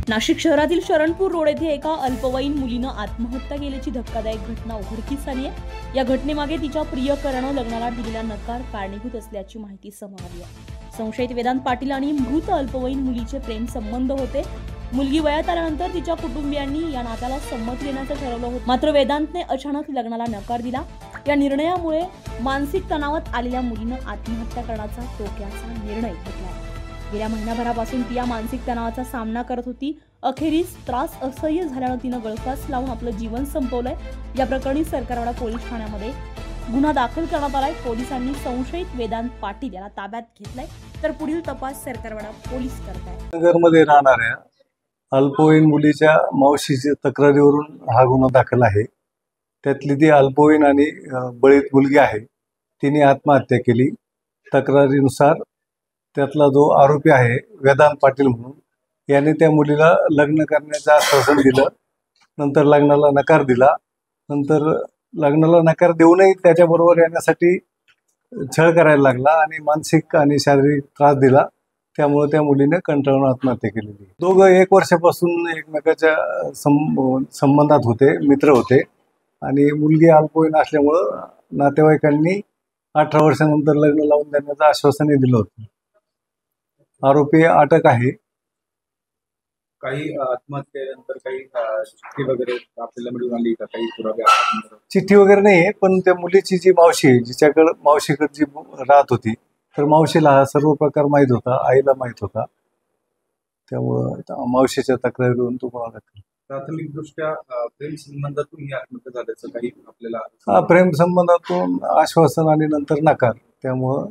नाशिक शहरातील शरणपूर रोड येथे एका अल्पवयीन मुलीनं आत्महत्या केल्याची धक्कादायक घटना उघडकीस आली आहे। या घटनेमागे तिच्या प्रियकरानं लग्नाला दिलेला नकार कारणीभूत असल्याची माहिती समोर आली आहे। संशयित वेदांत पाटील आणि मृत अल्पवयीन मुलीचे प्रेम संबंध होते। मुलगी वयात आल्यानंतर तिच्या कुटुंबियांनी या नात्याला संमती देण्याचं ठरवलं होतं, मात्र वेदांतने अचानक लग्नाला नकार दिला। या निर्णयामुळे मानसिक तणावात आलेल्या मुलीनं आत्महत्या करण्याचा टोक्याचा निर्णय घेतला। गेल्या महिनाभरापासून ती या मानसिक तणावाचा सामना करत होती। अखेरीस त्रास असह्य झाल्यानं तिनं गळफास लावून आपलं जीवन संपवलंय। या प्रकरणी सरकारवाडा पोलीस ठाण्यामध्ये गुन्हा दाखल करण्यात आलाय। पोलिसांनी संशयित वेदांत पाटील याला ताब्यात घेतलंय, तर पुढील तपास सरकारवाडा पोलीस करतायत। नगरमध्ये राहणाऱ्या अल्पवयीन मुलीच्या मावशीच्या तक्रारीवरून हा गुन्हा दाखल आहे। त्यातली ती अल्पवयीन आणि बळीत मुलगी आहे, तिने आत्महत्या केली। तक्रारीनुसार त्यातला जो आरोपी आहे वेदांत पाटील म्हणून, याने त्या मुलीला लग्न करण्याचं आश्वासन दिलं, नंतर लग्नाला नकार दिला। नंतर लग्नाला नकार देऊनही त्याच्याबरोबर येण्यासाठी छळ करायला लागला आणि मानसिक आणि शारीरिक त्रास दिला। त्यामुळे त्या मुलीने कंटाळून आत्महत्या केलेली। दोघं 1 वर्षापासून एकमेकाच्या संबंधात होते, मित्र होते आणि मुलगी अल्पवयीन असल्यामुळं नातेवाईकांनी 18 वर्षानंतर लग्न लावून देण्याचं आश्वासनही दिलं होतं। आरोपी अटक आहे। काही आत्महत्येनंतर काही चिठ्ठी वगैरे आपल्याला मिळून आली का? काही पुरावे? चिठ्ठी वगैरे नाही, पण त्या मुलीची जी मावशी आहे, जिच्याकडे मावशीकडे जी राहत होती, तर मावशीला हा सर्व प्रकार माहीत होता, आईला माहीत होता। त्यामुळं मावशीच्या तक्रारीवरून तो गुन्हा दाखल। प्राथमिकदृष्ट्या प्रेम संबंधातून ही आत्महत्या झाल्याचं काही आपल्याला? प्रेम संबंधातून आश्वासन आणि नंतर नकार, त्यामुळं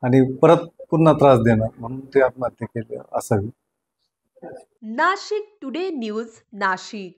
आणि परत पुन्हा त्रास देणार म्हणून ते आत्महत्या केली असावी। Nashik today news Nashik.